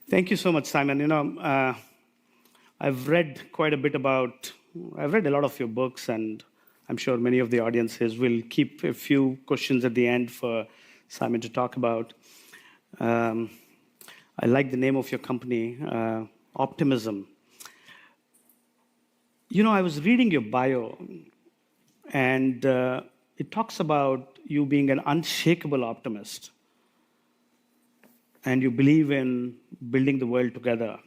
Thank you so much, Simon. I've read quite a bit I've read a lot of your books, and I'm sure many of the audiences will keep a few questions at the end for Simon to talk about. Um, I like the name of your company, Optimism. I was reading your bio, and it talks about you being an unshakable optimist, and you believe in building the world together.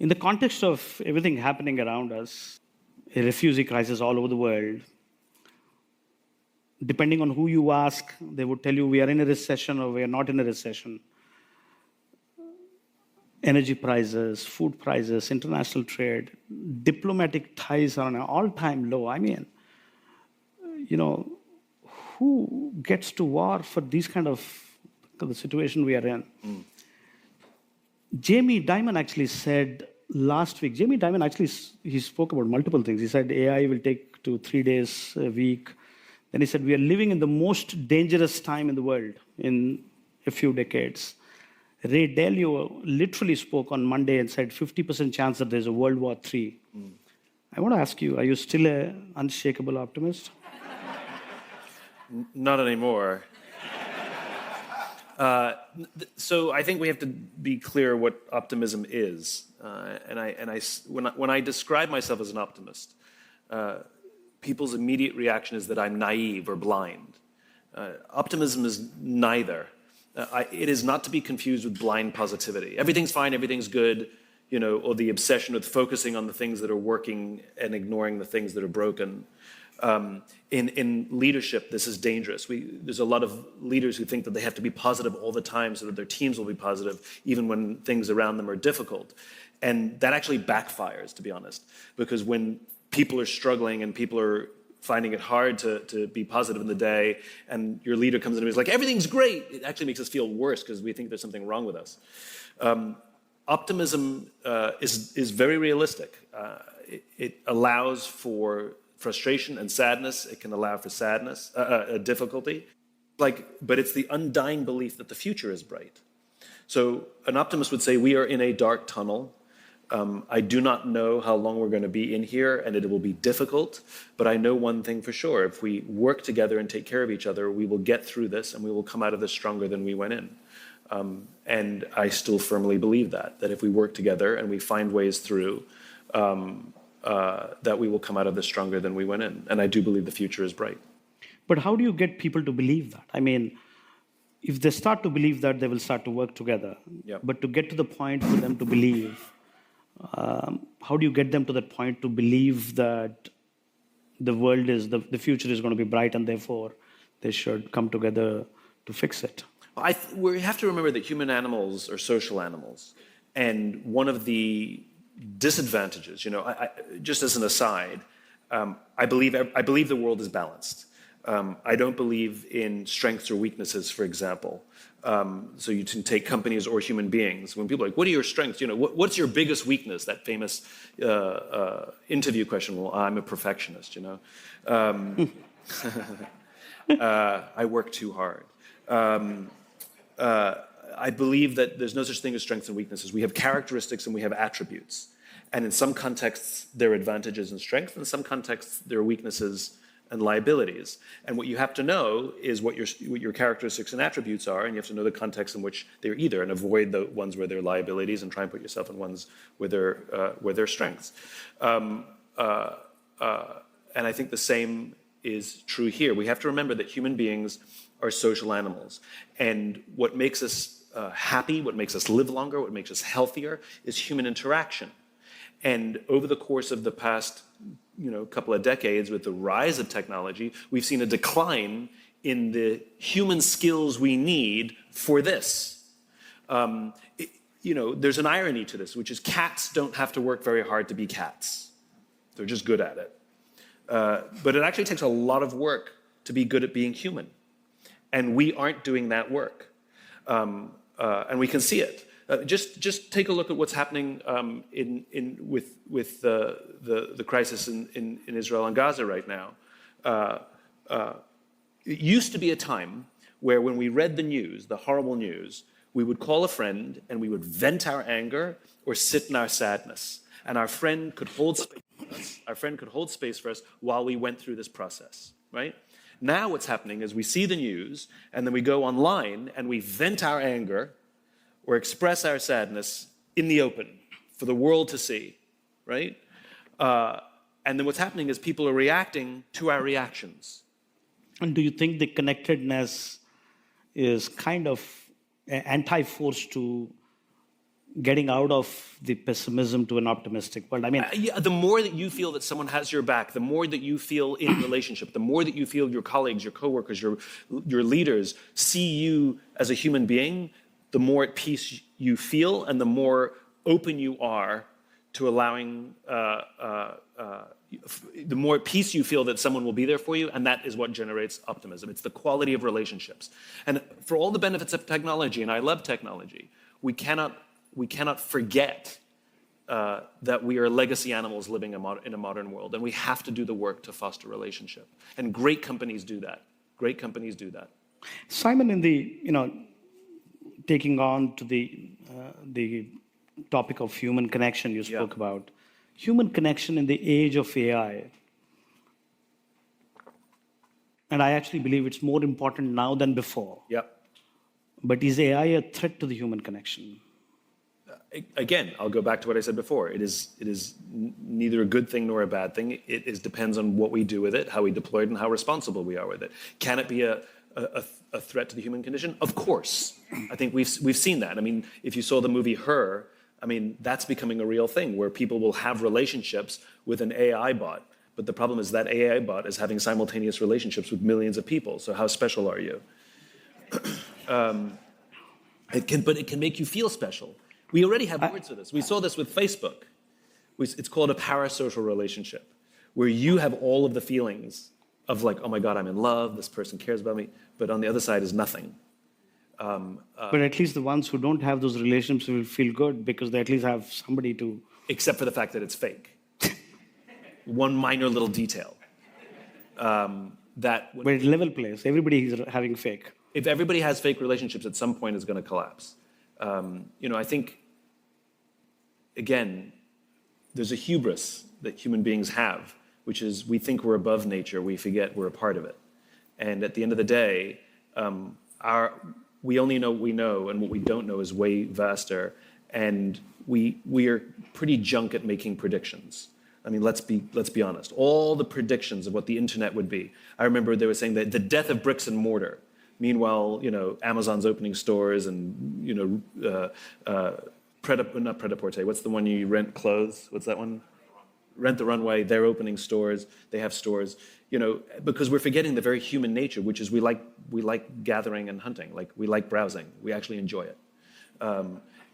In the context of everything happening around us, a refugee crisis all over the world, depending on who you ask, they would tell you we are in a recession or we are not in a recession. Energy prices, food prices, international trade, diplomatic ties are on an all-time low. Who gets to war for these kind of the situation we are in? Jamie Dimon actually said last week, he spoke about multiple things. He said AI will take 2 3 days a week. Then he said we are living in the most dangerous time in the world in a few decades. Ray Dalio literally spoke on Monday and said 50% chance that there's a World War III. I want to ask you, are you still an unshakable optimist? Not anymore. So I think we have to be clear what optimism is. When I describe myself as an optimist, people's immediate reaction is that I'm naive or blind. Optimism is neither. It is not to be confused with blind positivity. Everything's fine, everything's good, or the obsession with focusing on the things that are working and ignoring the things that are broken. In leadership, this is dangerous. There's a lot of leaders who think that they have to be positive all the time so that their teams will be positive, even when things around them are difficult. And that actually backfires, to be honest, because when people are struggling and people are finding it hard to be positive in the day, and your leader comes in and is like, everything's great, it actually makes us feel worse because we think there's something wrong with us. Optimism is very realistic. It allows for frustration and sadness. It can allow for sadness, difficulty. But it's the undying belief that the future is bright. So an optimist would say, we are in a dark tunnel. I do not know how long we're going to be in here, and it will be difficult, but I know one thing for sure. If we work together and take care of each other, we will get through this, and we will come out of this stronger than we went in. And I still firmly believe that if we work together and we find ways through, that we will come out of this stronger than we went in. And I do believe the future is bright. But how do you get people to believe that? If they start to believe that, they will start to work together. Yep. But to get to the point for them to believe, how do you get them to that point to believe that the future is going to be bright, and therefore they should come together to fix it? We have to remember that human animals are social animals. And one of the disadvantages, just as an aside, I believe the world is balanced. I don't believe in strengths or weaknesses, for example. So you can take companies or human beings. When people are like, what are your strengths? What's your biggest weakness? That famous interview question. Well, I'm a perfectionist, I work too hard. I believe that there's no such thing as strengths and weaknesses. We have characteristics and we have attributes. And in some contexts, there are advantages and strengths. In some contexts, there are weaknesses and liabilities. And what you have to know is what your characteristics and attributes are, and you have to know the context in which they're either, and avoid the ones where they're liabilities and try and put yourself in ones where they're strengths. And I think the same is true here. We have to remember that human beings are social animals. And what makes us happy, what makes us live longer, what makes us healthier is human interaction. And over the course of the past couple of decades, with the rise of technology, we've seen a decline in the human skills we need for this. There's an irony to this, which is cats don't have to work very hard to be cats. They're just good at it. But it actually takes a lot of work to be good at being human. And we aren't doing that work. And we can see it. Just take a look at what's happening with the crisis in Israel and Gaza right now. It used to be a time where when we read the news, the horrible news, we would call a friend and we would vent our anger or sit in our sadness. And our friend could hold space for us. Our friend could hold space for us while we went through this process, right? Now what's happening is we see the news and then we go online and we vent our anger or express our sadness in the open for the world to see, right? And then what's happening is people are reacting to our reactions. And do you think the connectedness is kind of an anti-force to getting out of the pessimism to an optimistic world? I mean, yeah, the more that you feel that someone has your back, the more that you feel in relationship, the more that you feel your colleagues, your coworkers, your leaders see you as a human being, the more at peace you feel and the more open you are to allowing, the more at peace you feel that someone will be there for you, and that is what generates optimism. It's the quality of relationships. And for all the benefits of technology, and I love technology, we cannot forget that we are legacy animals living in a modern world, and we have to do the work to foster relationship. And great companies do that. Great companies do that. Simon, in the, taking on to the topic of human connection you spoke about, human connection in the age of AI, and I actually believe it's more important now than before. Yep. But is AI a threat to the human connection? Again, I'll go back to what I said before. It is neither a good thing nor a bad thing. It depends on what we do with it, how we deploy it, and how responsible we are with it. Can it be a threat to the human condition? Of course. I think we've seen that. I mean, if you saw the movie Her, I mean, that's becoming a real thing where people will have relationships with an AI bot. But the problem is that AI bot is having simultaneous relationships with millions of people. So how special are you? But it can make you feel special. We already have words for this. We saw this with Facebook. It's called a parasocial relationship, where you have all of the feelings of like, oh my God, I'm in love, this person cares about me, but on the other side is nothing. But at least the ones who don't have those relationships will feel good because they at least have somebody to... Except for the fact that it's fake. One minor little detail. But it's level place. Everybody is having fake. If everybody has fake relationships, at some point it's going to collapse. I think, again, there's a hubris that human beings have, which is we think we're above nature, we forget we're a part of it. And at the end of the day, we only know what we know, and what we don't know is way vaster. And we are pretty junk at making predictions. I mean, let's be honest. All the predictions of what the internet would be. I remember they were saying that the death of bricks and mortar. Meanwhile, Amazon's opening stores and, not Pret-a-Porter. What's the one you rent clothes? What's that one? Rent the Runway. They're opening stores. They have stores. Because we're forgetting the very human nature, which is we like gathering and hunting. Like we like browsing. We actually enjoy it.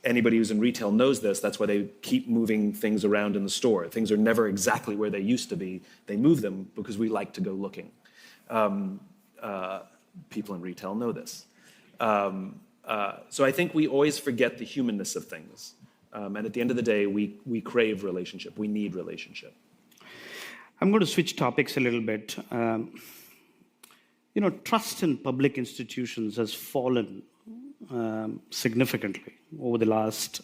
Anybody who's in retail knows this. That's why they keep moving things around in the store. Things are never exactly where they used to be. They move them because we like to go looking. People in retail know this. So I think we always forget the humanness of things. And at the end of the day, we crave relationship. We need relationship. I'm going to switch topics a little bit. Trust in public institutions has fallen significantly over the last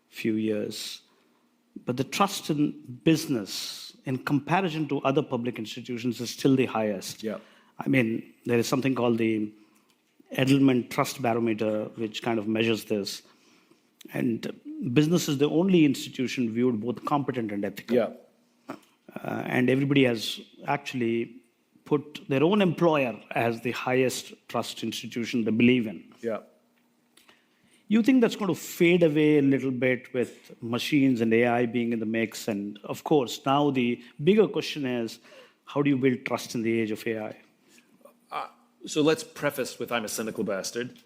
few years. But the trust in business, in comparison to other public institutions, is still the highest. Yeah. I mean, there is something called the Edelman Trust Barometer, which kind of measures this. And business is the only institution viewed both competent and ethical. Yeah. And everybody has actually put their own employer as the highest trust institution they believe in. Yeah. You think that's going to fade away a little bit with machines and AI being in the mix? And of course, now the bigger question is, how do you build trust in the age of AI? So let's preface with I'm a cynical bastard.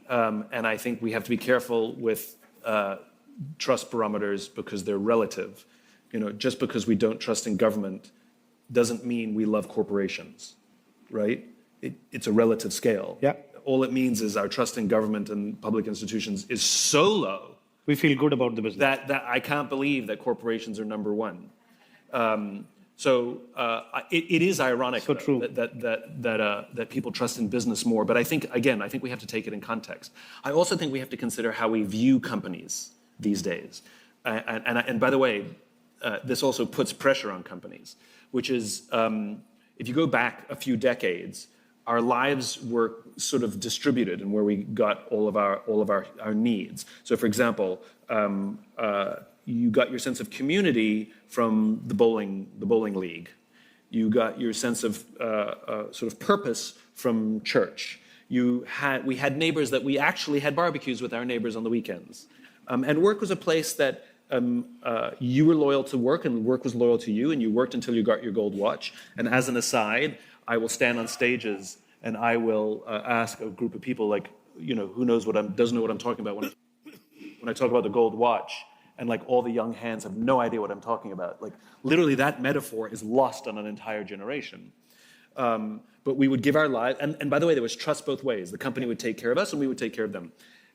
And I think we have to be careful with trust barometers because they're relative. Just because we don't trust in government doesn't mean we love corporations, right? It's a relative scale. Yeah. All it means is our trust in government and public institutions is so low. We feel good about the business. That I can't believe that corporations are number one. So it is ironic So true. that people trust in business more. But I think we have to take it in context. I also think we have to consider how we view companies these days. And by the way, this also puts pressure on companies, which is if you go back a few decades, our lives were sort of distributed and where we got all of our needs. So, for example, you got your sense of community from the bowling league. You got your sense of sort of purpose from church. We had neighbors that we actually had barbecues with our neighbors on the weekends. And work was a place that you were loyal to work and work was loyal to you, and you worked until you got your gold watch. And as an aside, I will stand on stages and I will ask a group of people like, who doesn't know what I'm talking about when I talk about the gold watch, and like all the young hands have no idea what I'm talking about. Like literally that metaphor is lost on an entire generation. But we would give our lives, and by the way, there was trust both ways. The company would take care of us and we would take care of them.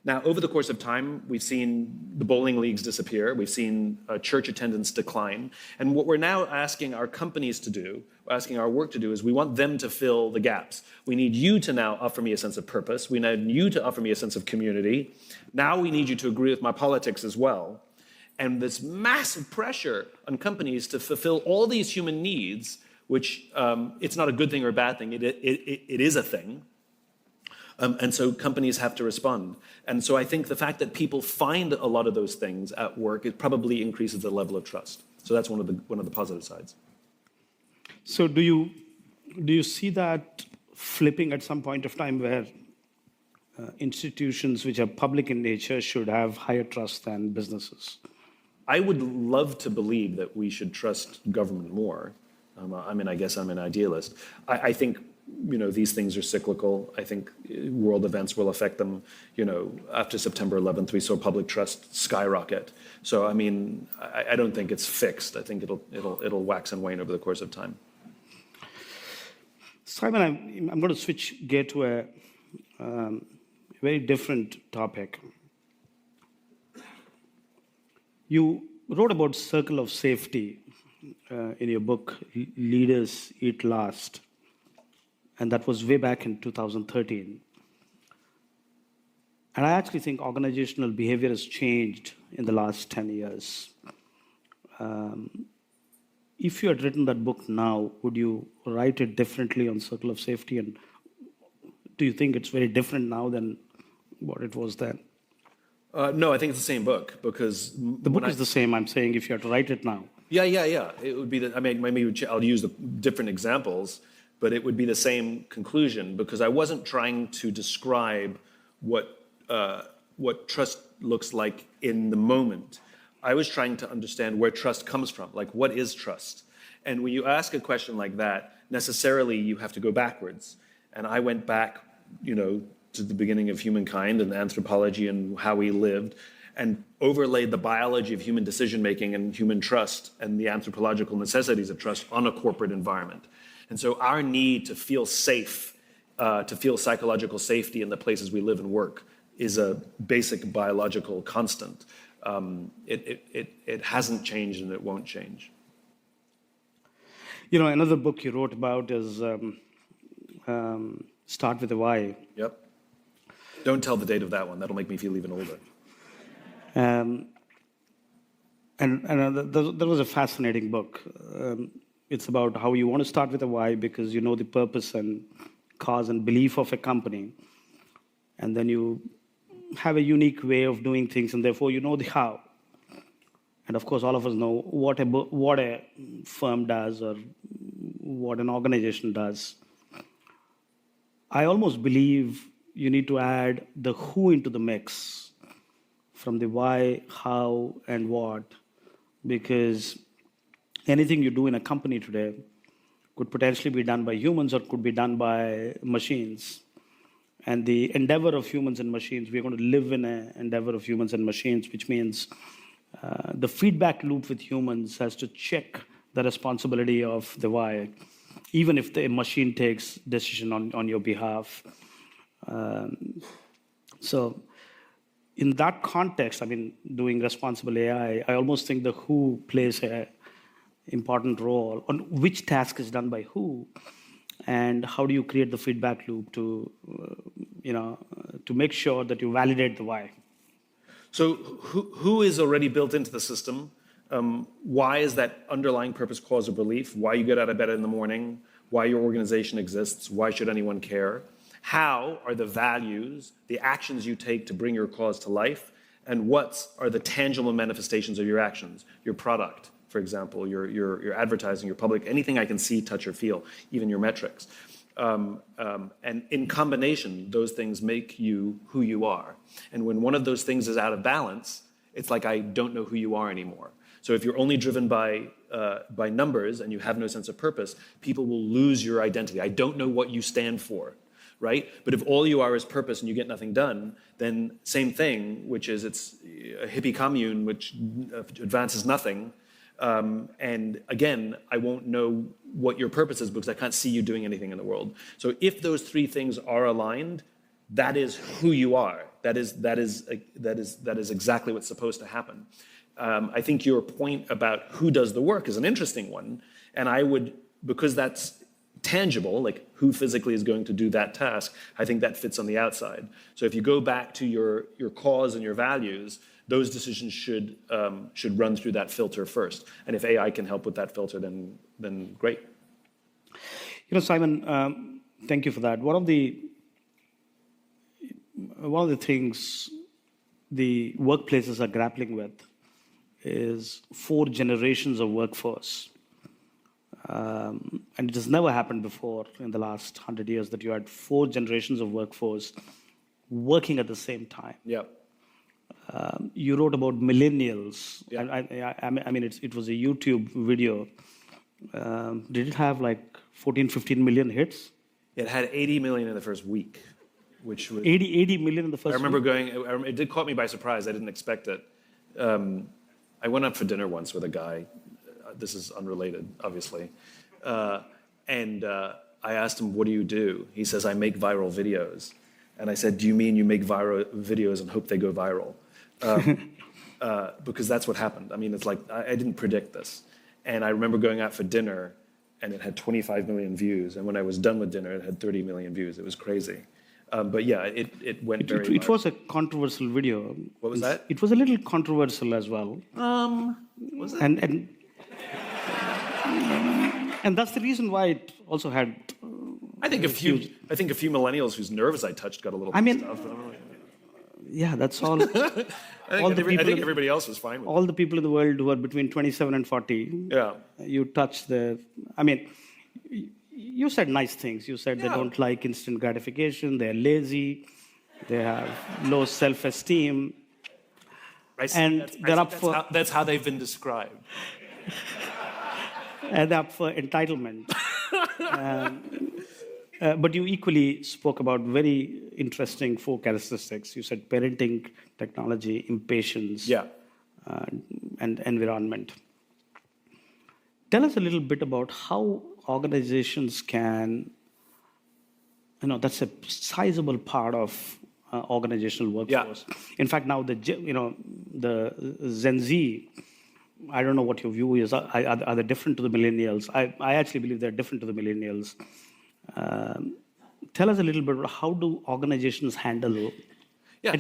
Now, over the course of time, we've seen the bowling leagues disappear. We've seen church attendance decline. And what we're now asking our companies to do, asking our work to do, is we want them to fill the gaps. We need you to now offer me a sense of purpose. We need you to offer me a sense of community. Now we need you to agree with my politics as well. And this massive pressure on companies to fulfill all these human needs, which it's not a good thing or a bad thing. It is a thing. And so companies have to respond. And so I think the fact that people find a lot of those things at work, it probably increases the level of trust. So that's one of the positive sides. So do you see that flipping at some point of time where institutions which are public in nature should have higher trust than businesses? I would love to believe that we should trust government more. I guess I'm an idealist. I think these things are cyclical. I think world events will affect them. After September 11th, we saw public trust skyrocket. So, I don't think it's fixed. I think it'll wax and wane over the course of time. Simon, I'm going to switch gear to a very different topic. You wrote about circle of safety in your book, Leaders Eat Last. And that was way back in 2013. And I actually think organizational behavior has changed in the last 10 years. If you had written that book now, would you write it differently on circle of safety? And do you think it's very different now than what it was then? No, I think it's the same book because the book is the same. I'm saying if you had to write it now. Yeah. It would be maybe I'll use the different examples. But it would be the same conclusion because I wasn't trying to describe what trust looks like in the moment. I was trying to understand where trust comes from, like what is trust? And when you ask a question like that, necessarily you have to go backwards. And I went back, to the beginning of humankind and anthropology and how we lived, and overlaid the biology of human decision-making and human trust and the anthropological necessities of trust on a corporate environment. And so our need to feel safe, to feel psychological safety in the places we live and work is a basic biological constant. It hasn't changed and it won't change. Another book you wrote about is Start with a Why. Yep. Don't tell the date of that one. That'll make me feel even older. And that was a fascinating book. It's about how you want to start with a why because you know the purpose and cause and belief of a company. And then you have a unique way of doing things, and therefore you know the how. And of course, all of us know what a firm does or what an organization does. I almost believe you need to add the who into the mix from the why, how, and what, because anything you do in a company today could potentially be done by humans or could be done by machines. And the endeavor of humans and machines, we're going to live in an endeavor of humans and machines, which means the feedback loop with humans has to check the responsibility of the why, even if the machine takes decision on your behalf. So in that context, doing responsible AI, I almost think the who plays a important role on which task is done by who, and how do you create the feedback loop to, to make sure that you validate the why? So who is already built into the system? Why is that underlying purpose, cause, or belief? Why you get out of bed in the morning? Why your organization exists? Why should anyone care? How are the values, the actions you take to bring your cause to life? And what are the tangible manifestations of your actions? Your product, for example, your advertising, your public, anything I can see, touch, or feel, even your metrics. And in combination, those things make you who you are. And when one of those things is out of balance, it's like I don't know who you are anymore. So if you're only driven by numbers and you have no sense of purpose, people will lose your identity. I don't know what you stand for, right? But if all you are is purpose and you get nothing done, then same thing, which is it's a hippie commune which advances nothing. And again, I won't know what your purpose is because I can't see you doing anything in the world. So if those three things are aligned, that is who you are. That is exactly what's supposed to happen. I think your point about who does the work is an interesting one. And I would, because that's tangible, like who physically is going to do that task, I think that fits on the outside. So if you go back to your cause and your values, those decisions should run through that filter first. And if AI can help with that filter, then great. Simon, thank you for that. One of the things the workplaces are grappling with is 4 generations of workforce. And it has never happened before in the last 100 years that you had 4 generations of workforce working at the same time. Yeah. You wrote about millennials. Yeah. I mean, it was a YouTube video. Did it have like 14, 15 million hits? It had 80 million in the first week, which was 80 million in the first I remember week? it did caught me by surprise. I didn't expect it. I went out for dinner once with a guy. This is unrelated, obviously. And I asked him, what do you do? He says, I make viral videos. And I said, do you mean you make viral videos and hope they go viral? Because that's what happened. I mean, it's like, I didn't predict this. And I remember going out for dinner and it had 25 million views. And when I was done with dinner, it had 30 million views. It was crazy. But yeah, it went very It was a controversial video. What was that? It was a little controversial as well. Was it? And that's the reason why it also had. I think a few millennials whose nerves I touched got a little pissed off. Yeah, that's all. I think everybody else was fine with it. All the people in the world who are between 27 and 40. Yeah. You touch the. I mean, you said nice things. You said they don't like instant gratification. They're lazy. They have low self-esteem. That's how they've been described. And up for entitlement. But you equally spoke about very interesting 4 characteristics. You said parenting, technology, impatience, and environment. Tell us a little bit about how organizations can, that's a sizable part of organizational workforce. Yeah. In fact, now the Gen Z, I don't know what your view is. Are they different to the millennials? I actually believe they're different to the millennials. Tell us a little bit about how do organizations handle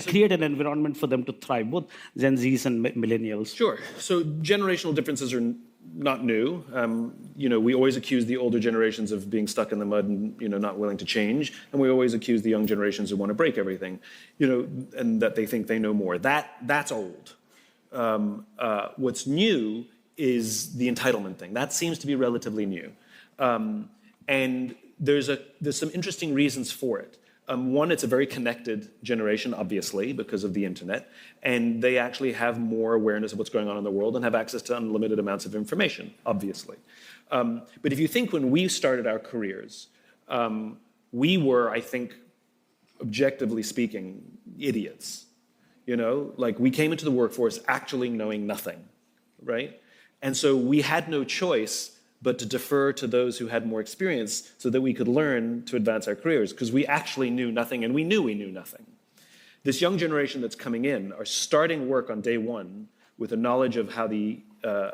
create an environment for them to thrive, both Gen Zs and millennials? Sure. So generational differences are not new. We always accuse the older generations of being stuck in the mud and not willing to change, and we always accuse the young generations who want to break everything, and that they think they know more. That's old. What's new is the entitlement thing. That seems to be relatively new, and there's some interesting reasons for it. One, it's a very connected generation, obviously, because of the internet, and they actually have more awareness of what's going on in the world and have access to unlimited amounts of information, obviously. But if you think when we started our careers, we were, I think, objectively speaking, idiots. Like we came into the workforce actually knowing nothing, right? And so we had no choice but to defer to those who had more experience so that we could learn to advance our careers, because we actually knew nothing and we knew nothing. This young generation that's coming in are starting work on day one with a knowledge of how the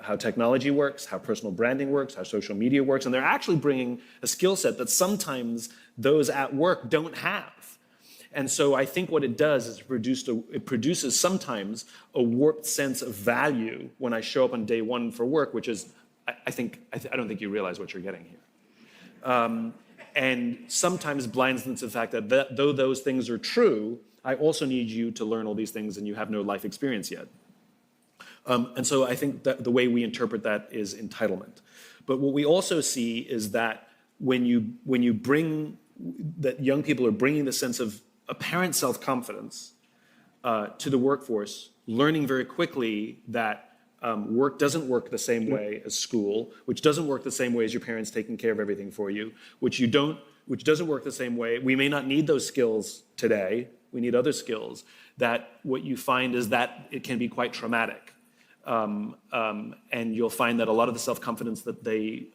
how technology works, how personal branding works, how social media works, and they're actually bringing a skill set that sometimes those at work don't have. And so I think what it does is it produces sometimes a warped sense of value when I show up on day one for work, which is, I don't think you realize what you're getting here. And sometimes blinds them to the fact that though those things are true, I also need you to learn all these things and you have no life experience yet. And so I think that the way we interpret that is entitlement. But what we also see is that when you bring, that young people are bringing the sense of apparent self-confidence to the workforce, learning very quickly that work doesn't work the same way as school, which doesn't work the same way as your parents taking care of everything for you, which doesn't work the same way. We may not need those skills today. We need other skills. That what you find is that it can be quite traumatic. And you'll find that a lot of the self-confidence that they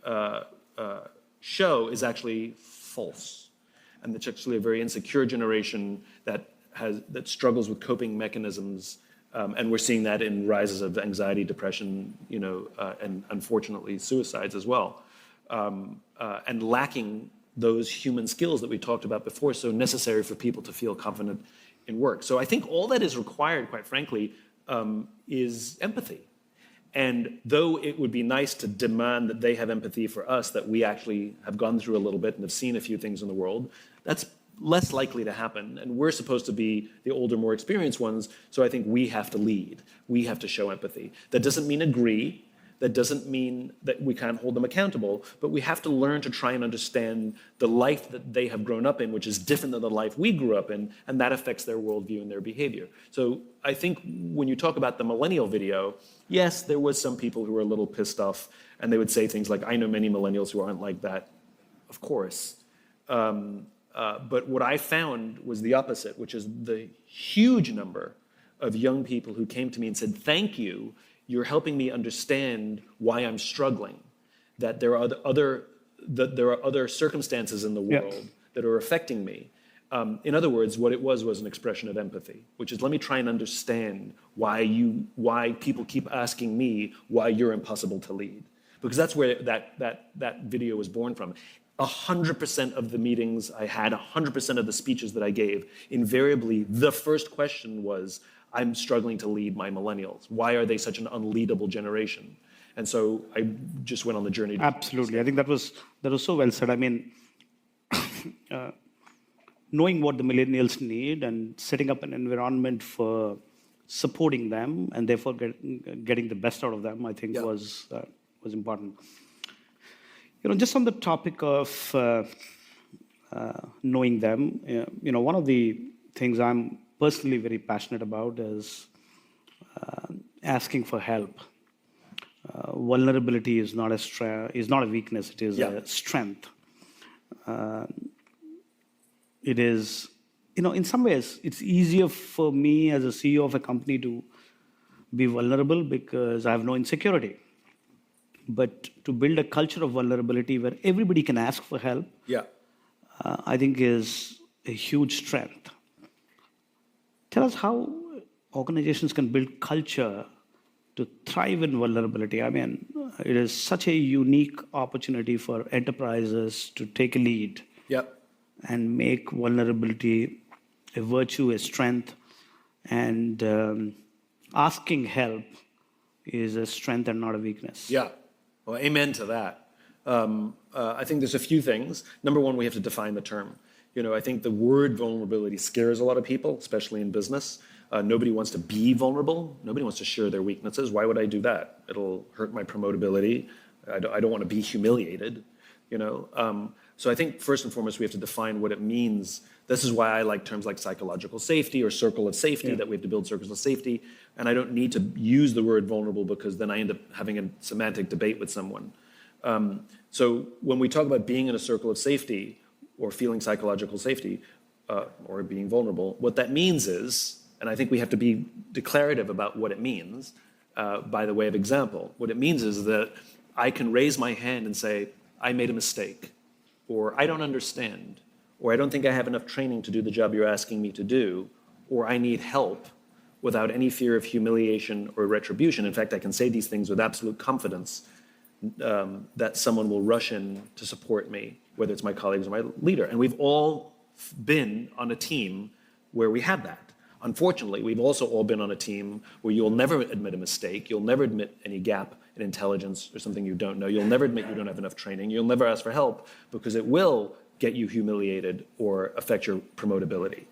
show is actually false. And it's actually a very insecure generation that struggles with coping mechanisms. And we're seeing that in rises of anxiety, depression, and unfortunately suicides as well. And lacking those human skills that we talked about before, so necessary for people to feel confident in work. So I think all that is required, quite frankly, is empathy. And though it would be nice to demand that they have empathy for us, that we actually have gone through a little bit and have seen a few things in the world, that's less likely to happen. And we're supposed to be the older, more experienced ones, so I think we have to lead. We have to show empathy. That doesn't mean agree. That doesn't mean that we can't hold them accountable, but we have to learn to try and understand the life that they have grown up in, which is different than the life we grew up in, and that affects their worldview and their behavior. So I think when you talk about the millennial video, yes, there was some people who were a little pissed off, and they would say things like, I know many millennials who aren't like that. Of course. But what I found was the opposite, which is the huge number of young people who came to me and said, thank you, you're helping me understand why I'm struggling, that there are other circumstances in the world that are affecting me. In other words, what it was an expression of empathy, which is let me try and understand why people keep asking me why you're impossible to lead. Because that's where that video was born from. 100% of the meetings I had, 100% of the speeches that I gave, invariably the first question was, I'm struggling to lead my millennials. Why are they such an unleadable generation? And so I just went on the journey. Absolutely. I think that was so well said. I mean, knowing what the millennials need and setting up an environment for supporting them and therefore getting the best out of them, I think was important. Just on the topic of knowing them, one of the things I'm personally very passionate about is asking for help. Vulnerability is not a weakness; it is a strength. It is, in some ways, it's easier for me as a CEO of a company to be vulnerable because I have no insecurity. But to build a culture of vulnerability where everybody can ask for help, I think is a huge strength. Tell us how organizations can build culture to thrive in vulnerability. I mean, it is such a unique opportunity for enterprises to take a lead and make vulnerability a virtue, a strength, and asking help is a strength and not a weakness. Yeah, well, amen to that. I think there's a few things. Number one, we have to define the term. I think the word vulnerability scares a lot of people, especially in business. Nobody wants to be vulnerable. Nobody wants to share their weaknesses. Why would I do that? It'll hurt my promotability. I don't want to be humiliated. So I think first and foremost, we have to define what it means. This is why I like terms like psychological safety or circle of safety, that we have to build circles of safety. And I don't need to use the word vulnerable because then I end up having a semantic debate with someone. So when we talk about being in a circle of safety or feeling psychological safety or being vulnerable, what that means is, and I think we have to be declarative about what it means by the way of example. What it means is that I can raise my hand and say, I made a mistake, or I don't understand, or I don't think I have enough training to do the job you're asking me to do, or I need help. without any fear of humiliation or retribution. In fact, I can say these things with absolute confidence that someone will rush in to support me, whether it's my colleagues or my leader. And we've all been on a team where we had that. Unfortunately, we've also all been on a team where you'll never admit a mistake, you'll never admit any gap in intelligence or something you don't know, you'll never admit you don't have enough training, you'll never ask for help because it will get you humiliated or affect your promotability.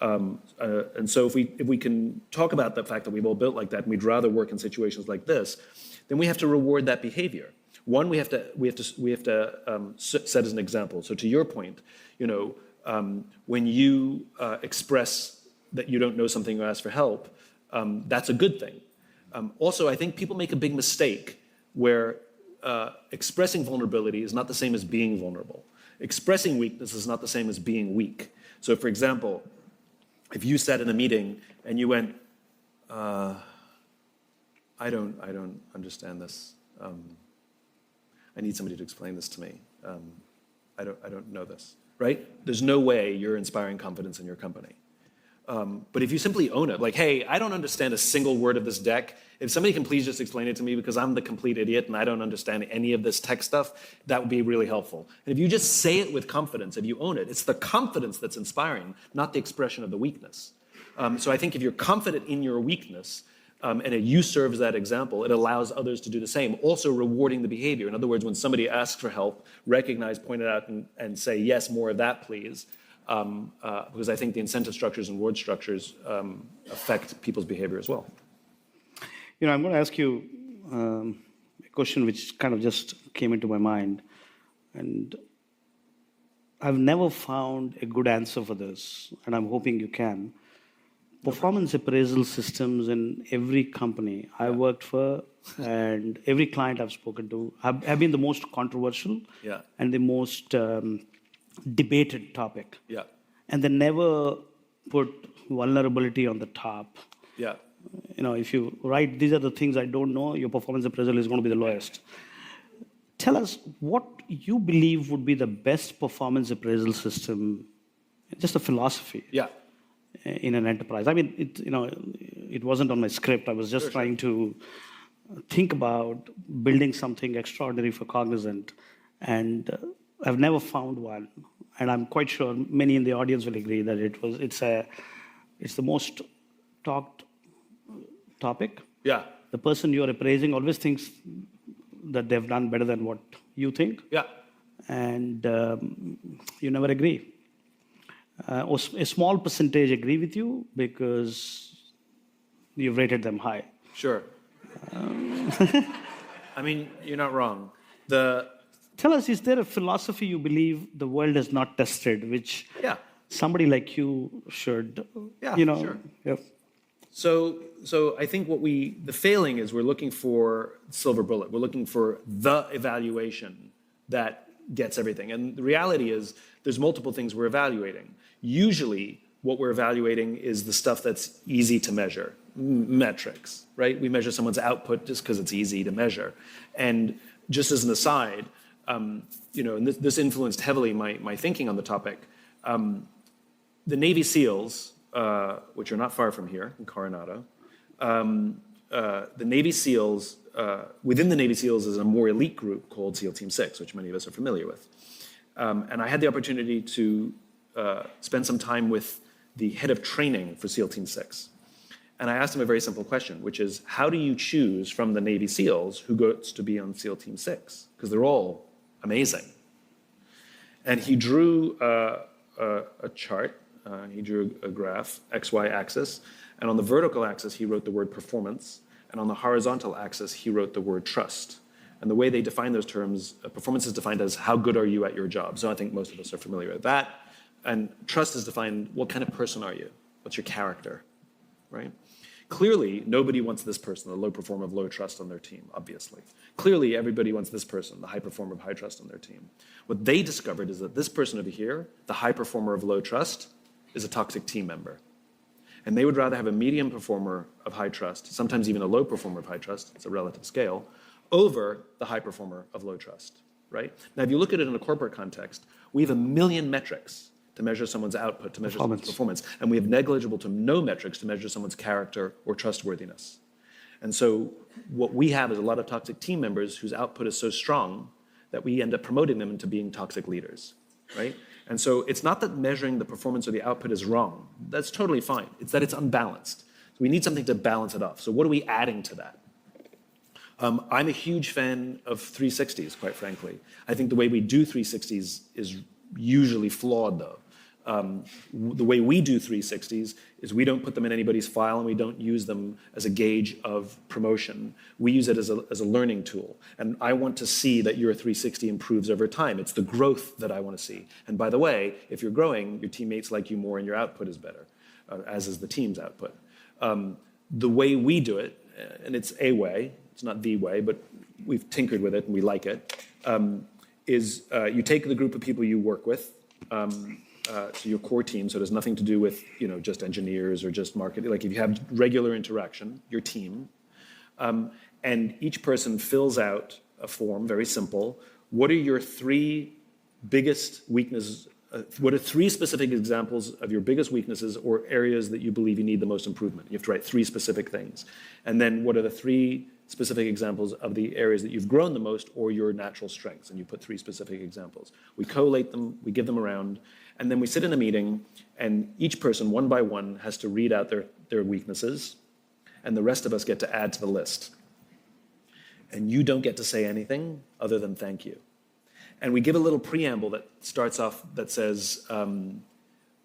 And so if we can talk about the fact that we've all built like that and we'd rather work in situations like this, then we have to reward that behavior. One, we have to set as an example. So to your point, when you express that you don't know something or ask for help, that's a good thing. Also, I think people make a big mistake where expressing vulnerability is not the same as being vulnerable. Expressing weakness is not the same as being weak. So for example, if you sat in a meeting and you went, I don't understand this. I need somebody to explain this to me. I don't know this, right? There's no way you're inspiring confidence in your company. But if you simply own it, like, hey, I don't understand a single word of this deck. If somebody can please just explain it to me because I'm the complete idiot and I don't understand any of this tech stuff, that would be really helpful. And if you just say it with confidence, if you own it, it's the confidence that's inspiring, not the expression of the weakness. So I think if you're confident in your weakness, and you serve as that example, it allows others to do the same, also rewarding the behavior. In other words, when somebody asks for help, recognize, point it out, and say, yes, more of that, please. Because I think the incentive structures and reward structures affect people's behavior as well. I'm going to ask you a question which kind of just came into my mind. And I've never found a good answer for this, and I'm hoping you can. Performance appraisal systems in every company I worked for and every client I've spoken to have been the most controversial and the most debated topic. Yeah. And they never put vulnerability on the top. Yeah. If you write, these are the things I don't know, your performance appraisal is going to be the lowest. Tell us what you believe would be the best performance appraisal system, just a philosophy. Yeah. In an enterprise. I mean, it wasn't on my script. I was just trying to think about building something extraordinary for Cognizant, and I've never found one. And I'm quite sure many in the audience will agree that it's the most talked topic. Yeah. The person you're appraising always thinks that they've done better than what you think. Yeah. And you never agree. Or a small percentage agree with you because you've rated them high. Sure. I mean, you're not wrong. Tell us, is there a philosophy you believe the world has not tested, which somebody like you should, Sure. Yeah. So I think the failing is we're looking for silver bullet. We're looking for the evaluation that gets everything. And the reality is there's multiple things we're evaluating. Usually what we're evaluating is the stuff that's easy to measure, metrics, right? We measure someone's output just because it's easy to measure. And just as an aside, and this influenced heavily my thinking on the topic, the Navy SEALs, which are not far from here in Coronado, the Navy SEALs, within the Navy SEALs is a more elite group called SEAL Team 6, which many of us are familiar with. And I had the opportunity to spend some time with the head of training for SEAL Team 6. And I asked him a very simple question, which is, how do you choose from the Navy SEALs who goes to be on SEAL Team 6? Because they're all amazing. And he drew a chart. He drew a graph, XY axis. And on the vertical axis, he wrote the word performance. And on the horizontal axis, he wrote the word trust. And the way they define those terms, performance is defined as how good are you at your job. So I think most of us are familiar with that. And trust is defined, what kind of person are you? What's your character, right? Clearly, nobody wants this person, the low performer of low trust on their team, obviously. Clearly, everybody wants this person, the high performer of high trust on their team. What they discovered is that this person over here, the high performer of low trust, is a toxic team member. And they would rather have a medium performer of high trust, sometimes even a low performer of high trust, it's a relative scale, over the high performer of low trust, right? Now, if you look at it in a corporate context, we have 1 million metrics to measure someone's output, to measure someone's performance. And we have negligible to no metrics to measure someone's character or trustworthiness. And so what we have is a lot of toxic team members whose output is so strong that we end up promoting them into being toxic leaders, right? And so it's not that measuring the performance or the output is wrong. That's totally fine. It's that it's unbalanced. So we need something to balance it off. So what are we adding to that? I'm a huge fan of 360s, quite frankly. I think the way we do 360s is usually flawed, though. The way we do 360s is we don't put them in anybody's file and we don't use them as a gauge of promotion. We use it as a learning tool. And I want to see that your 360 improves over time. It's the growth that I want to see. And by the way, if you're growing, your teammates like you more and your output is better, as is the team's output. The way we do it, and it's a way, it's not the way, but we've tinkered with it and we like it, is you take the group of people you work with, so your core team, so it has nothing to do with just engineers or just marketing. Like if you have regular interaction, your team, and each person fills out a form, very simple. What are your three biggest weaknesses? What are three specific examples of your biggest weaknesses or areas that you believe you need the most improvement? You have to write three specific things. And then what are the three specific examples of the areas that you've grown the most or your natural strengths? And you put three specific examples. We collate them, we give them around, and then we sit in a meeting, and each person, one by one, has to read out their weaknesses, and the rest of us get to add to the list. And you don't get to say anything other than thank you. And we give a little preamble that starts off that says,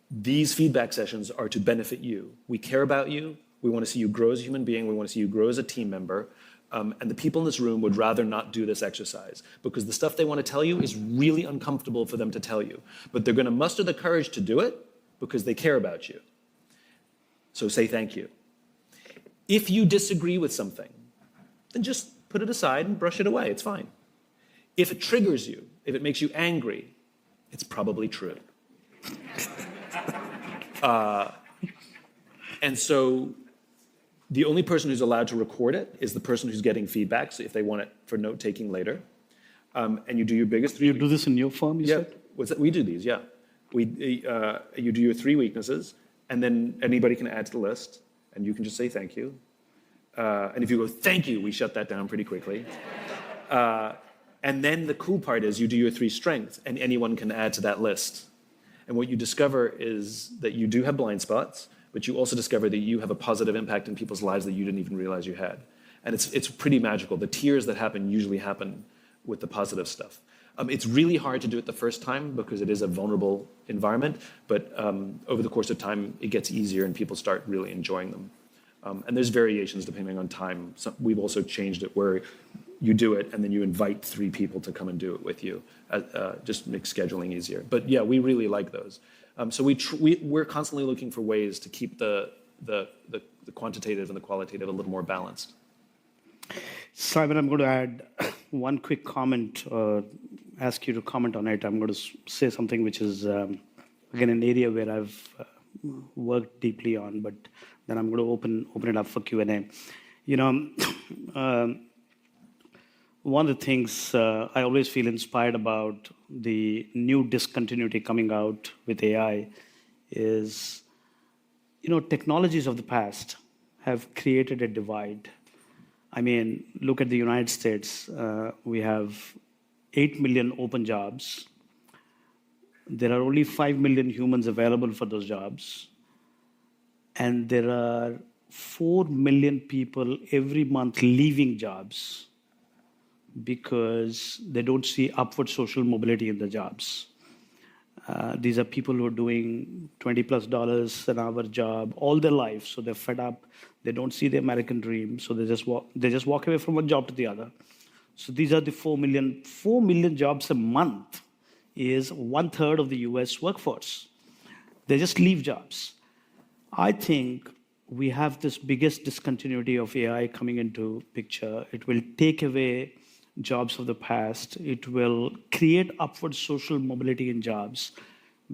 these feedback sessions are to benefit you. We care about you. We want to see you grow as a human being. We want to see you grow as a team member. And the people in this room would rather not do this exercise because the stuff they want to tell you is really uncomfortable for them to tell you. But they're going to muster the courage to do it because they care about you. So say thank you. If you disagree with something, then just put it aside and brush it away. It's fine. If it triggers you, if it makes you angry, it's probably true. And so the only person who's allowed to record it is the person who's getting feedback, so if they want it for note-taking later. And you do your biggest... You do this in your firm, you said? What's that? We do these, yeah. You do your three weaknesses, and then anybody can add to the list, and you can just say thank you. And if you go, thank you, we shut that down pretty quickly. And then the cool part is you do your three strengths, and anyone can add to that list. And what you discover is that you do have blind spots, but you also discover that you have a positive impact in people's lives that you didn't even realize you had. And it's pretty magical. The tears that happen usually happen with the positive stuff. It's really hard to do it the first time because it is a vulnerable environment, but over the course of time, it gets easier and people start really enjoying them. And there's variations depending on time. We've also changed it where you do it and then you invite three people to come and do it with you. Just makes scheduling easier. But yeah, we really like those. So we're constantly looking for ways to keep the quantitative and the qualitative a little more balanced. Simon, I'm going to add one quick comment, ask you to comment on it. I'm going to say something which is, again, an area where I've worked deeply on, but then I'm going to open it up for Q&A. One of the things I always feel inspired about the new discontinuity coming out with AI is, technologies of the past have created a divide. I mean, look at the United States. We have 8 million open jobs. There are only 5 million humans available for those jobs. And there are 4 million people every month leaving jobs because they don't see upward social mobility in the jobs. These are people who are doing $20+ an hour job all their life, so they're fed up. They don't see the American dream, so they just walk away from one job to the other. So these are the 4 million. 4 million jobs a month is 1/3 of the US workforce. They just leave jobs. I think we have this biggest discontinuity of AI coming into picture. It will take away jobs of the past. It will create upward social mobility in jobs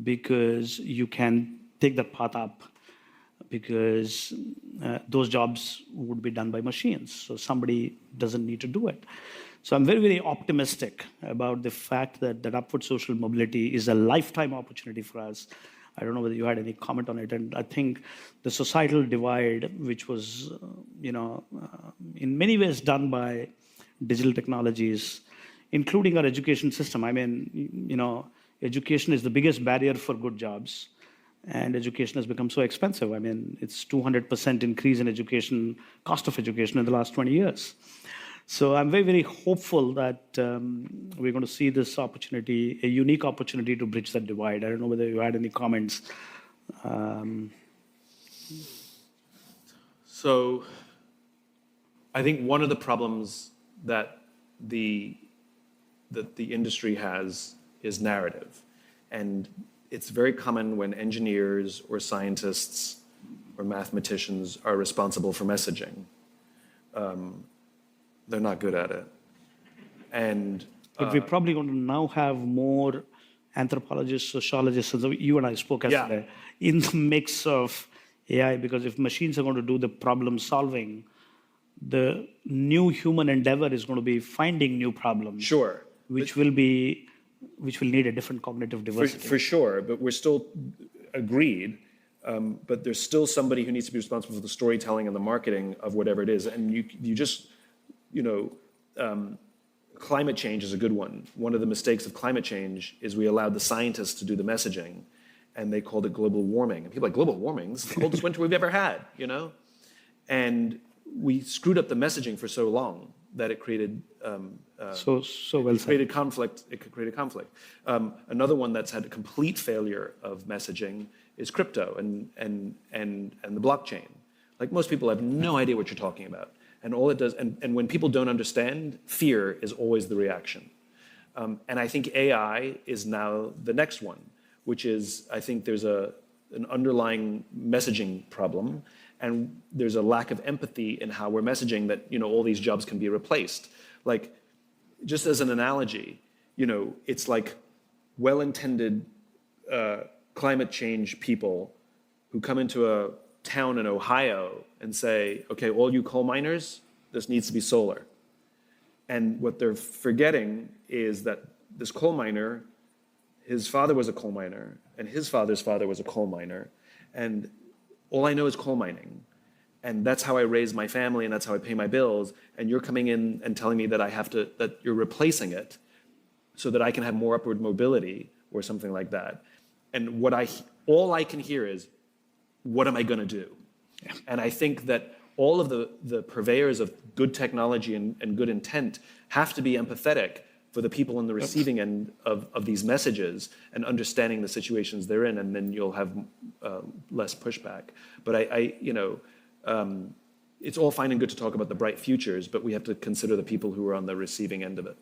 because you can take that path up because those jobs would be done by machines. So somebody doesn't need to do it. So I'm very, very optimistic about the fact that upward social mobility is a lifetime opportunity for us. I don't know whether you had any comment on it. And I think the societal divide, which was, in many ways done by digital technologies, including our education system. I mean, education is the biggest barrier for good jobs, and education has become so expensive. I mean, it's 200% increase in education, cost of education in the last 20 years. So I'm very, very hopeful that we're going to see this opportunity, a unique opportunity to bridge that divide. I don't know whether you had any comments. So I think one of the problems that the industry has is narrative. And it's very common when engineers or scientists or mathematicians are responsible for messaging. They're not good at it. And but we're probably going to now have more anthropologists, sociologists, as you and I spoke yesterday, in the mix of AI, because if machines are going to do the problem solving, the new human endeavor is going to be finding new problems. Sure. Which will need a different cognitive diversity. For sure, but we're still agreed. But there's still somebody who needs to be responsible for the storytelling and the marketing of whatever it is. And you just, climate change is a good one. One of the mistakes of climate change is we allowed the scientists to do the messaging, and they called it global warming. And people are like, global warming? This is the coldest winter we've ever had, And we screwed up the messaging for so long that it created so well said. Created conflict. It could create a conflict. Another one that's had a complete failure of messaging is crypto and the blockchain. Like, most people have no idea what you're talking about, and all it does. And when people don't understand, fear is always the reaction. And I think AI is now the next one, which is, I think there's an underlying messaging problem. And there's a lack of empathy in how we're messaging that, all these jobs can be replaced. Like, just as an analogy, it's like well-intended climate change people who come into a town in Ohio and say, okay, all you coal miners, this needs to be solar. And what they're forgetting is that this coal miner, his father was a coal miner, and his father's father was a coal miner. And all I know is coal mining. And that's how I raise my family, and that's how I pay my bills. And you're coming in and telling me that that you're replacing it so that I can have more upward mobility or something like that. And all I can hear is, what am I going to do? Yeah. And I think that all of the purveyors of good technology and good intent have to be empathetic for the people on the receiving end of these messages and understanding the situations they're in, and then you'll have less pushback. But it's all fine and good to talk about the bright futures, but we have to consider the people who are on the receiving end of it.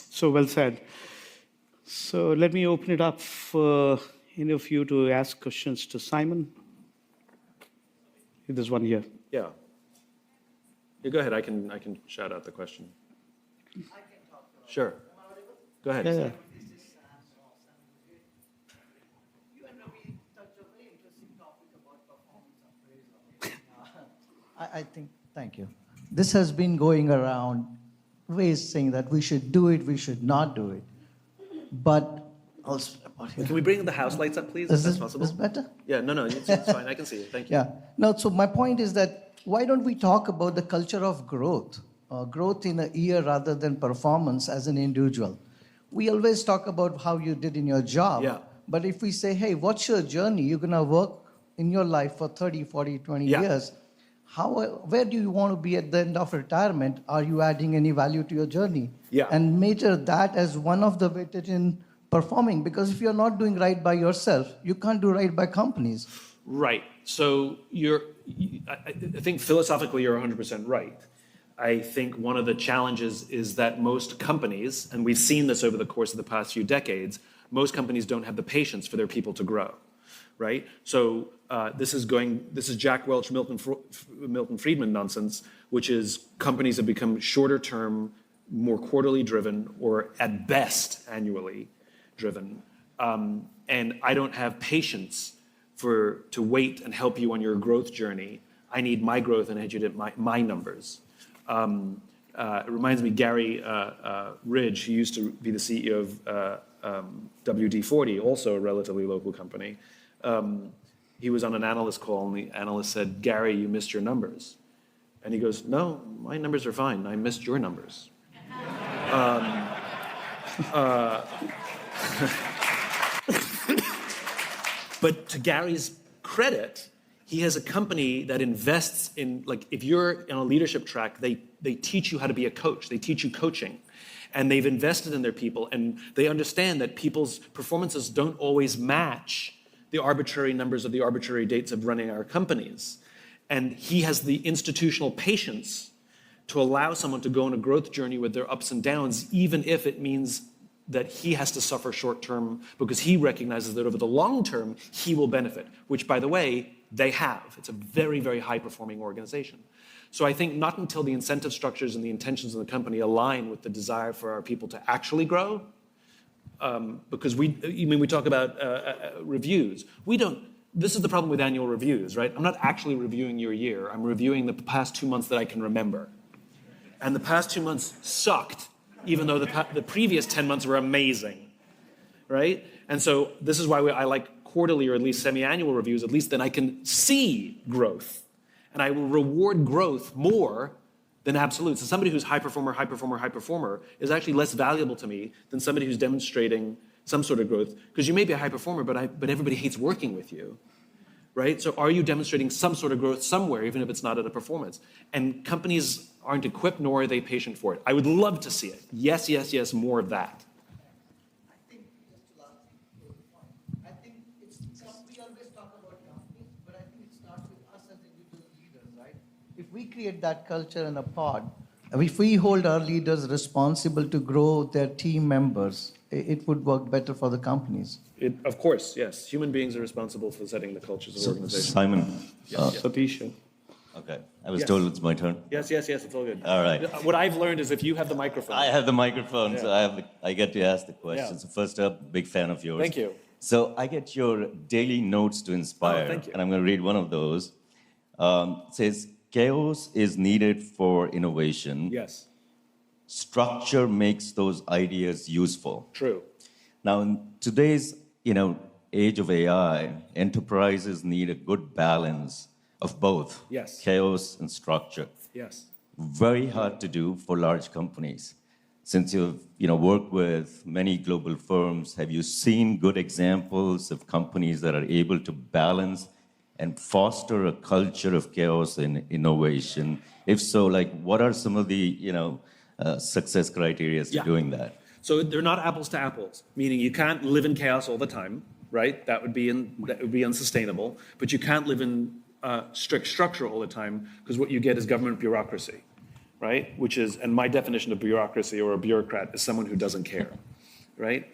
So well said. So let me open it up for any of you to ask questions to Simon. There's one here. Yeah. Go ahead. I can shout out the question. Sure. Go ahead. Yeah. I think, thank you. This has been going around ways saying that we should do it, we should not do it. But also, can we bring the house lights up, please? If that's possible. Is this better? Yeah, no, it's fine. I can see it. Thank you. Yeah. No, so my point is that why don't we talk about the culture of growth? Growth in a year rather than performance as an individual. We always talk about how you did in your job. Yeah. But if we say, hey, what's your journey? You're going to work in your life for 30, 40, 20 years. Where do you want to be at the end of retirement? Are you adding any value to your journey? Yeah. And measure that as one of the weighted in performing. Because if you're not doing right by yourself, you can't do right by companies. Right. So I think philosophically you're 100% right. I think one of the challenges is that most companies, and we've seen this over the course of the past few decades, most companies don't have the patience for their people to grow, right? So this is Jack Welch, Milton Friedman nonsense, which is companies have become shorter term, more quarterly driven, or at best annually driven. And I don't have patience to wait and help you on your growth journey. I need my growth and I need you to my numbers. It reminds me, Gary Ridge, who used to be the CEO of WD-40, also a relatively local company. He was on an analyst call, and the analyst said, "Gary, you missed your numbers." And he goes, "No, my numbers are fine. I missed your numbers." But to Gary's credit, he has a company that invests in, like, if you're on a leadership track, they teach you how to be a coach. They teach you coaching. And they've invested in their people, and they understand that people's performances don't always match the arbitrary numbers of the arbitrary dates of running our companies. And he has the institutional patience to allow someone to go on a growth journey with their ups and downs, even if it means that he has to suffer short term, because he recognizes that over the long term, he will benefit, which, by the way, they have. It's a very, very high performing organization. So I think not until the incentive structures and the intentions of the company align with the desire for our people to actually grow, because we talk about reviews. This is the problem with annual reviews, right? I'm not actually reviewing your year. I'm reviewing the past 2 months that I can remember. And the past 2 months sucked, even though the previous 10 months were amazing, right? And so this is why I like quarterly or at least semi-annual reviews. At least then I can see growth. And I will reward growth more than absolutes. So somebody who's high performer is actually less valuable to me than somebody who's demonstrating some sort of growth. Because you may be a high performer, but everybody hates working with you, right? So are you demonstrating some sort of growth somewhere, even if it's not at a performance? And companies aren't equipped, nor are they patient for it. I would love to see it. Yes, yes, yes, more of that. If we create that culture in a pod, if we hold our leaders responsible to grow their team members, it would work better for the companies. Of course, yes. Human beings are responsible for setting the cultures of organizations. Simon. Satish. Okay. I was told it's my turn. Yes, it's all good. All right. What I've learned is if you have the microphone. I have the microphone, so I get to ask the question. Yeah. So first up, big fan of yours. Thank you. So I get your daily notes to inspire, thank you. and I'm going to read one of those. It says, chaos is needed for innovation. Yes. Structure makes those ideas useful. True. Now, in today's age of AI, enterprises need a good balance of both Yes. chaos and structure. Yes. Very hard to do for large companies. Since you've worked with many global firms, have you seen good examples of companies that are able to balance and foster a culture of chaos and innovation? If so, what are some of the success criteria to doing that? So they're not apples to apples, meaning you can't live in chaos all the time, right? That would be unsustainable. But you can't live in strict structure all the time, because what you get is government bureaucracy, right? Which is, and my definition of bureaucracy or a bureaucrat is someone who doesn't care, right?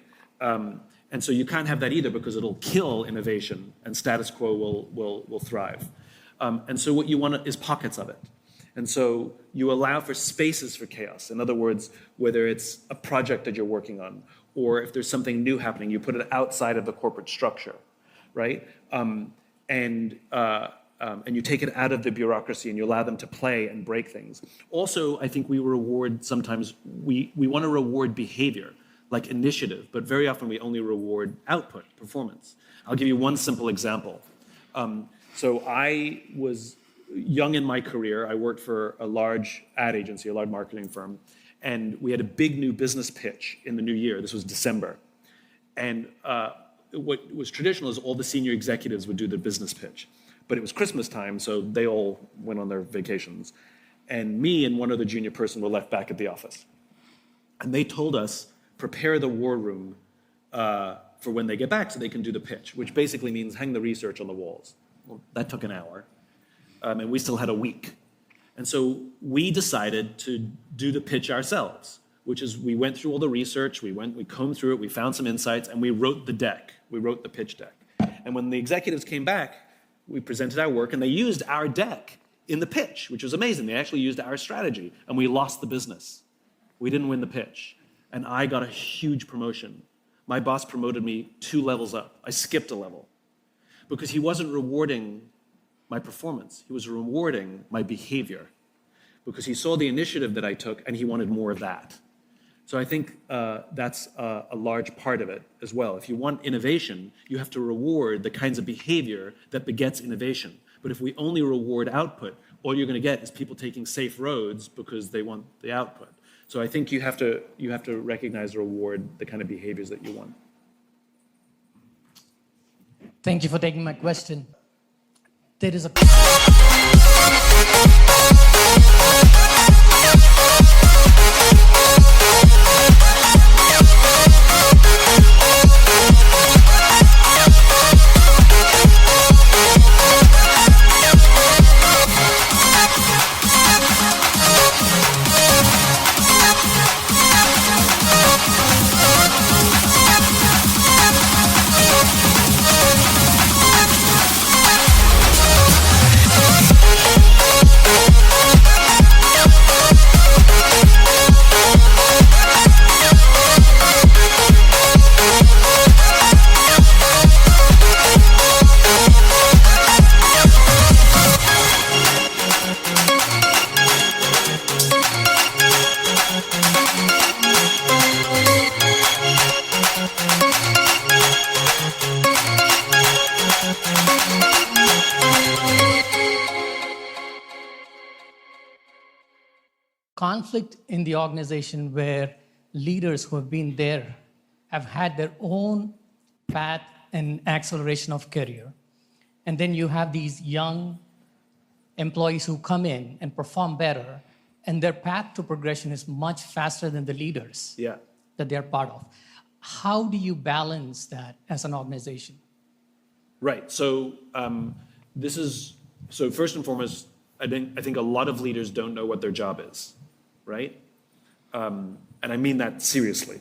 And so you can't have that either, because it'll kill innovation and status quo will thrive. And so what you want is pockets of it. And so you allow for spaces for chaos. In other words, whether it's a project that you're working on, or if there's something new happening, you put it outside of the corporate structure, right? And you take it out of the bureaucracy and you allow them to play and break things. Also, I think we reward sometimes, we want to reward behavior, like initiative, but very often we only reward output, performance. I'll give you one simple example. So I was young in my career. I worked for a large ad agency, a large marketing firm, and we had a big new business pitch in the new year. This was December. And what was traditional is all the senior executives would do the business pitch. But it was Christmas time, so they all went on their vacations. And me and one other junior person were left back at the office. And they told us, prepare the war room for when they get back so they can do the pitch, which basically means hang the research on the walls. Well, that took an hour. And we still had a week. And so we decided to do the pitch ourselves, which is we went through all the research, we combed through it, we found some insights, and we wrote the deck. We wrote the pitch deck. And when the executives came back, we presented our work, and they used our deck in the pitch, which was amazing. They actually used our strategy, and we lost the business. We didn't win the pitch. And I got a huge promotion. My boss promoted me 2 levels up. I skipped a level because he wasn't rewarding my performance. He was rewarding my behavior because he saw the initiative that I took and he wanted more of that, So I think that's a large part of it as well. If you want innovation, you have to reward the kinds of behavior that begets innovation. But if we only reward output, all you're going to get is people taking safe roads because they want the output. So I think you have to recognize and reward the kind of behaviors that you want. Thank you for taking my question. There is a conflict in the organization where leaders who have been there have had their own path and acceleration of career. And then you have these young employees who come in and perform better, and their path to progression is much faster than the leaders that they're part of. How do you balance that as an organization? Right. So so first and foremost, I think a lot of leaders don't know what their job is, right? And I mean that seriously.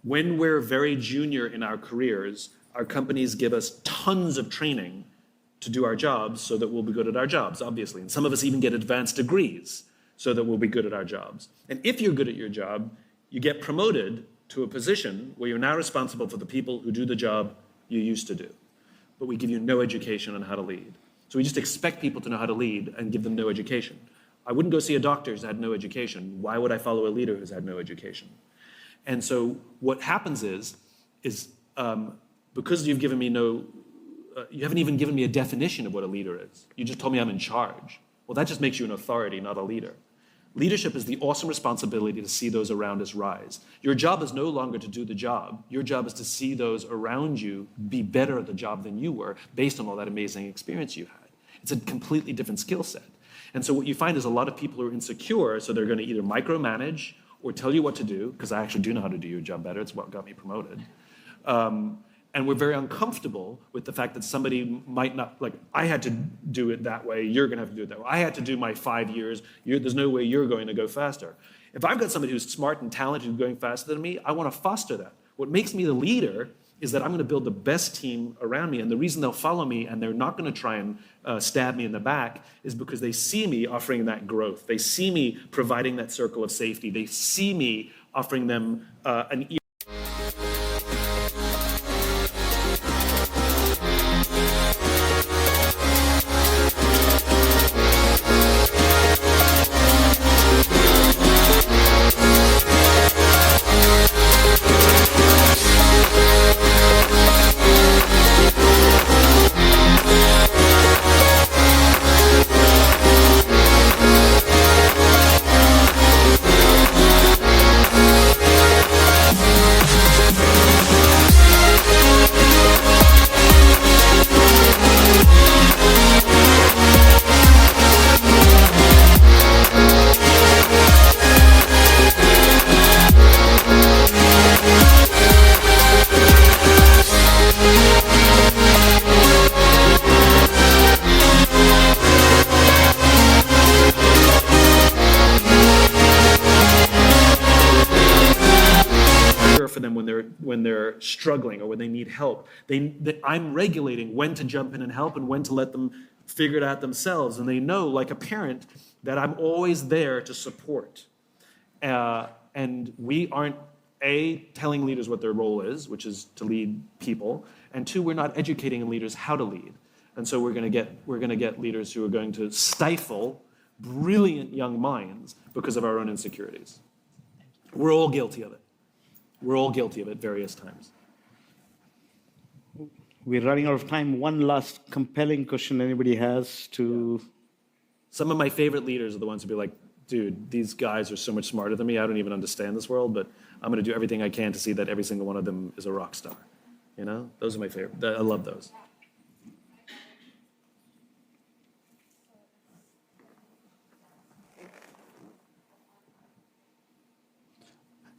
When we're very junior in our careers, our companies give us tons of training to do our jobs so that we'll be good at our jobs, obviously. And some of us even get advanced degrees so that we'll be good at our jobs. And if you're good at your job, you get promoted to a position where you're now responsible for the people who do the job you used to do. But we give you no education on how to lead. So we just expect people to know how to lead and give them no education. I wouldn't go see a doctor who's had no education. Why would I follow a leader who's had no education? And so what happens is because you've given me you haven't even given me a definition of what a leader is. You just told me I'm in charge. Well, that just makes you an authority, not a leader. Leadership is the awesome responsibility to see those around us rise. Your job is no longer to do the job. Your job is to see those around you be better at the job than you were based on all that amazing experience you had. It's a completely different skill set. And so what you find is a lot of people are insecure, so they're going to either micromanage or tell you what to do, because I actually do know how to do your job better. It's what got me promoted. And we're very uncomfortable with the fact that somebody might not, like, I had to do it that way, you're going to have to do it that way. I had to do my 5 years, there's no way you're going to go faster. If I've got somebody who's smart and talented who's going faster than me, I want to foster that. What makes me the leader is that I'm going to build the best team around me. And the reason they'll follow me and they're not going to try and stab me in the back is because they see me offering that growth. They see me providing that circle of safety. They see me offering them an ear. For them when they're struggling or when they need help. I'm regulating when to jump in and help and when to let them figure it out themselves. And they know, like a parent, that I'm always there to support. And we aren't, A, telling leaders what their role is, which is to lead people, and 2, we're not educating leaders how to lead. And so we're going to get leaders who are going to stifle brilliant young minds because of our own insecurities. We're all guilty of it. We're all guilty of it various times. We're running out of time. One last compelling question anybody has to... Some of my favorite leaders are the ones who be like, dude, these guys are so much smarter than me. I don't even understand this world, but I'm going to do everything I can to see that every single one of them is a rock star. You know, those are my favorite. I love those.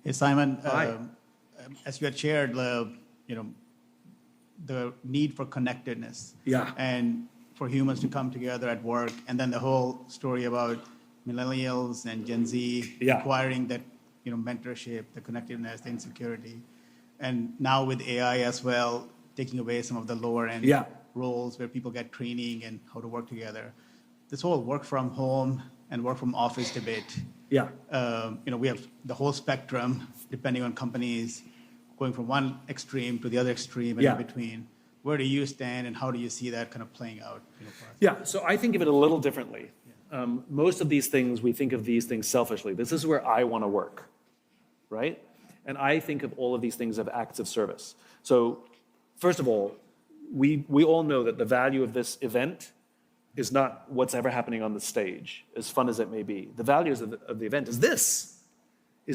Hey, Simon. Hi. As you had shared, the need for connectedness. Yeah. And for humans to come together at work, and then the whole story about millennials and Gen Z requiring that, mentorship, the connectiveness, the insecurity, and now with AI as well, taking away some of the lower end roles where people get training and how to work together. This whole work from home and work from office debate. Yeah. We have the whole spectrum, depending on companies, going from one extreme to the other extreme and in between. Where do you stand, and how do you see that kind of playing out? For us? Yeah, so I think of it a little differently. Most of these things, we think of these things selfishly. This is where I want to work, right? And I think of all of these things as acts of service. So first of all, we all know that the value of this event is not what's ever happening on the stage, as fun as it may be. The values of the event is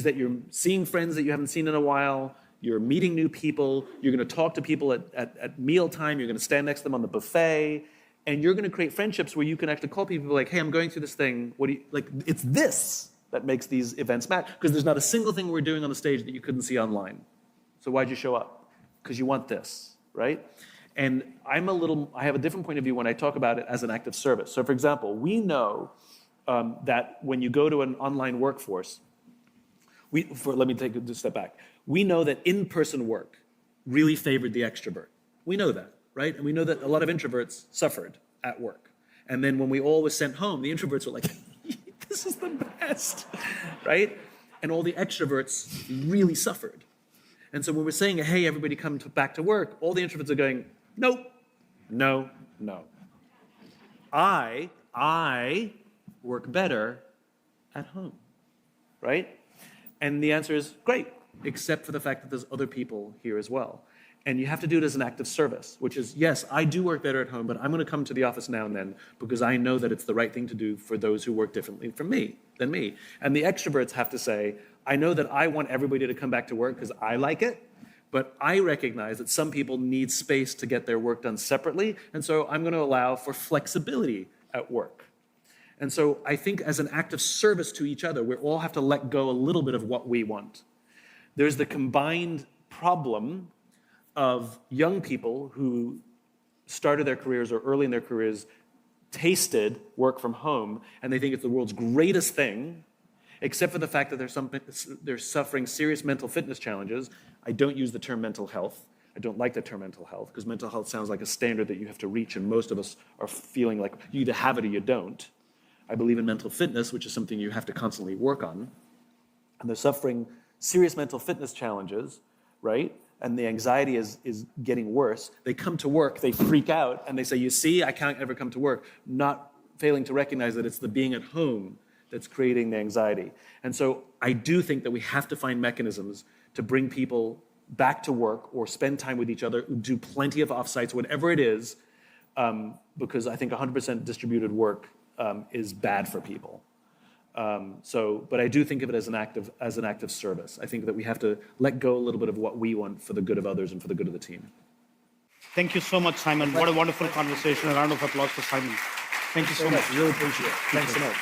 that you're seeing friends that you haven't seen in a while, you're meeting new people, you're going to talk to people at mealtime, you're going to stand next to them on the buffet, and you're going to create friendships where you can actually call people like, hey, I'm going through this thing. What do you like? It's this that makes these events matter, because there's not a single thing we're doing on the stage that you couldn't see online. So why'd you show up? Because you want this, right? And I have a different point of view when I talk about it as an act of service. So for example, we know that when you go to an online workforce, let me take a step back. We know that in-person work really favored the extrovert. We know that, right? And we know that a lot of introverts suffered at work. And then when we all were sent home, the introverts were like, this is the best, right? And all the extroverts really suffered. And so when we're saying, hey, everybody come back to work, all the introverts are going, nope, no, no. I work better at home, right? And the answer is great, except for the fact that there's other people here as well. And you have to do it as an act of service, which is, yes, I do work better at home, but I'm going to come to the office now and then because I know that it's the right thing to do for those who work differently than me. And the extroverts have to say, I know that I want everybody to come back to work because I like it, but I recognize that some people need space to get their work done separately, and so I'm going to allow for flexibility at work. And so I think as an act of service to each other, we all have to let go a little bit of what we want. There's the combined problem of young people who started their careers or early in their careers tasted work from home, and they think it's the world's greatest thing, except for the fact that they're suffering serious mental fitness challenges. I don't use the term mental health. I don't like the term mental health, because mental health sounds like a standard that you have to reach, and most of us are feeling like you either have it or you don't. I believe in mental fitness, which is something you have to constantly work on. And they're suffering serious mental fitness challenges, right? And the anxiety is getting worse. They come to work, they freak out, and they say, you see, I can't ever come to work, not failing to recognize that it's the being at home that's creating the anxiety. And so I do think that we have to find mechanisms to bring people back to work or spend time with each other, do plenty of offsites, whatever it is, because I think 100% distributed work is bad for people. But I do think of it as an act of service. I think that we have to let go a little bit of what we want for the good of others and for the good of the team. Thank you so much, Simon. What a wonderful conversation. A round of applause for Simon. Thank you so much. Really appreciate it. Thanks so much.